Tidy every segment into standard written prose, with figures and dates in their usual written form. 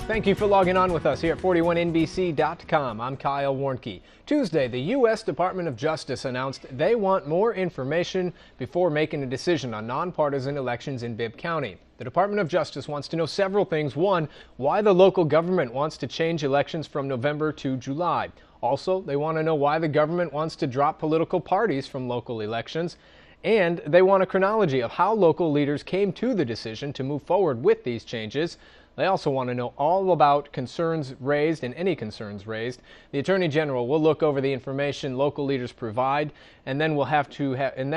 Thank you for logging on with us here at 41NBC.com. I'm Kyle Warnke. Tuesday, the U.S. Department of Justice announced they want more information before making a decision on nonpartisan elections in Bibb County. The Department of Justice wants to know several things. One, why the local government wants to change elections from November to July. Also, they want to know why the government wants to drop political parties from local elections. And they want a chronology of how local leaders came to the decision to move forward with these changes. They also want to know all about concerns raised and any concerns raised. The Attorney General will look over the information local leaders provide, and then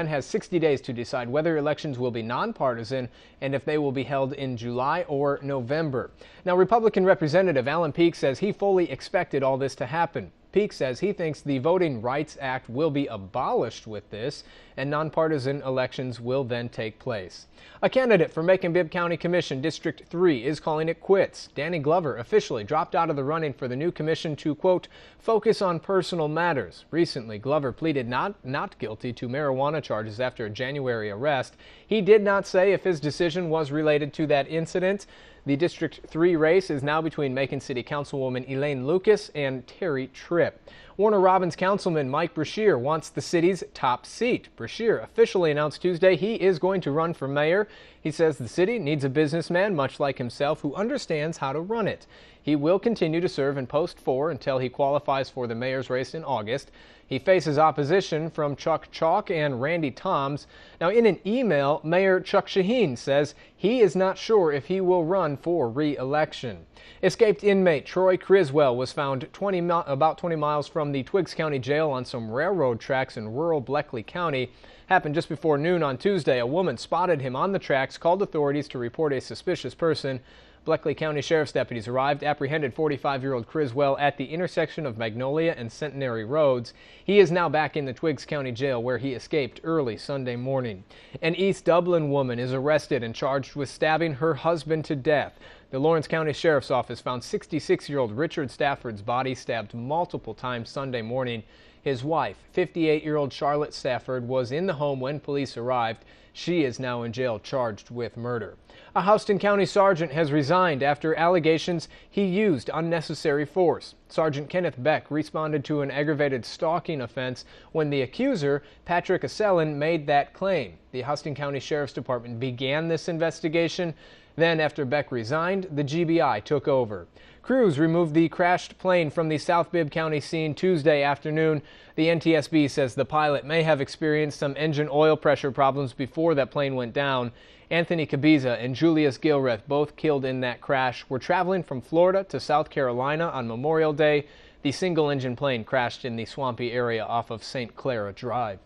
has 60 days to decide whether elections will be nonpartisan and if they will be held in July or November. Now, Republican Representative Alan Peake says he fully expected all this to happen. Peake says he thinks the Voting Rights Act will be abolished with this, and nonpartisan elections will then take place. A candidate for Macon-Bibb County Commission District 3 is calling it quits. Danny Glover officially dropped out of the running for the new commission to, quote, focus on personal matters. Recently, Glover pleaded not guilty to marijuana charges after a January arrest. He did not say if his decision was related to that incident. The District 3 race is now between Macon City Councilwoman Elaine Lucas and Terry Tripp. Warner Robins Councilman Mike Brashear wants the city's top seat. Brashear officially announced Tuesday he is going to run for mayor. He says the city needs a businessman, much like himself, who understands how to run it. He will continue to serve in Post 4 until he qualifies for the mayor's race in August. He faces opposition from Chuck Chalk and Randy Toms. Now, in an email, Mayor Chuck Shaheen says he is not sure if he will run for re-election. Escaped inmate Troy Criswell was found about 20 miles from the Twiggs County Jail on some railroad tracks in rural Bleckley County. Happened just before noon on Tuesday. A woman spotted him on the tracks, called authorities to report a suspicious person. Bleckley County Sheriff's deputies arrived, apprehended 45-year-old Criswell at the intersection of Magnolia and Centenary Roads. He is now back in the Twiggs County Jail, where he escaped early Sunday morning. An East Dublin woman is arrested and charged with stabbing her husband to death. The Lawrence County Sheriff's Office found 66-year-old Richard Stafford's body stabbed multiple times Sunday morning. His wife, 58-year-old Charlotte Stafford, was in the home when police arrived. She is now in jail charged with murder. A Houston County sergeant has resigned after allegations he used unnecessary force. Sergeant Kenneth Beck responded to an aggravated stalking offense when the accuser, Patrick Asselin, made that claim. The Houston County Sheriff's Department began this investigation. Then, after Beck resigned, the GBI took over. Crews removed the crashed plane from the South Bibb County scene Tuesday afternoon. The NTSB says the pilot may have experienced some engine oil pressure problems before that plane went down. Anthony Cabiza and Julius Gilreth, both killed in that crash, were traveling from Florida to South Carolina on Memorial Day. The single-engine plane crashed in the swampy area off of St. Clara Drive.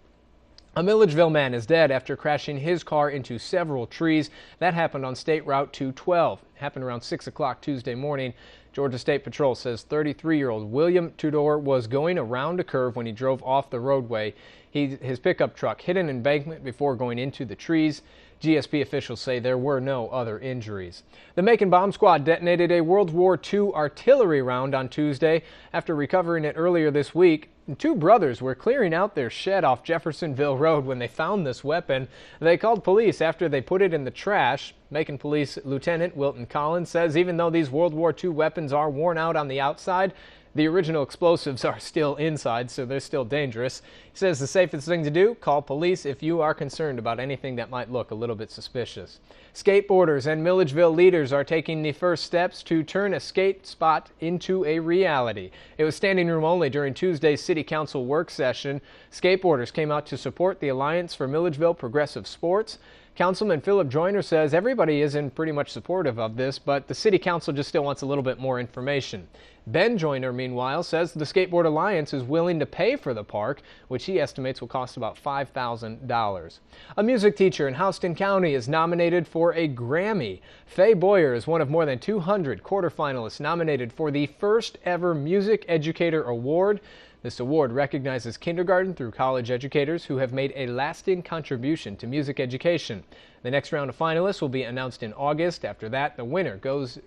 A Milledgeville man is dead after crashing his car into several trees. That happened on State Route 212. It happened around 6 o'clock Tuesday morning. Georgia State Patrol says 33-year-old William Tudor was going around a curve when he drove off the roadway. His pickup truck hit an embankment before going into the trees. GSP officials say there were no other injuries. The Macon Bomb Squad detonated a World War II artillery round on Tuesday after recovering it earlier this week. Two brothers were clearing out their shed off Jeffersonville Road when they found this weapon. They called police after they put it in the trash. Macon Police Lieutenant Wilton Collins says even though these World War II weapons are worn out on the outside, the original explosives are still inside, so they're still dangerous. He says the safest thing to do, call police if you are concerned about anything that might look a little bit suspicious. Skateboarders and Milledgeville leaders are taking the first steps to turn a skate spot into a reality. It was standing room only during Tuesday's City Council work session. Skateboarders came out to support the Alliance for Milledgeville Progressive Sports. Councilman Philip Joyner says everybody is in pretty much supportive of this, but the City Council just still wants a little bit more information. Ben Joyner, meanwhile, says the Skateboard Alliance is willing to pay for the park, which he estimates will cost about $5,000. A music teacher in Houston County is nominated for a Grammy. Faye Boyer is one of more than 200 quarterfinalists nominated for the first ever Music Educator Award. This award recognizes kindergarten through college educators who have made a lasting contribution to music education. The next round of finalists will be announced in August. After that, the winner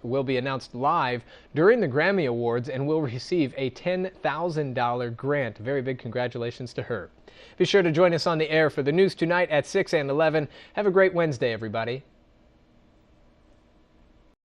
will be announced live during the Grammy Awards and will receive a $10,000 grant. Very big congratulations to her. Be sure to join us on the air for the news tonight at 6 and 11. Have a great Wednesday, everybody.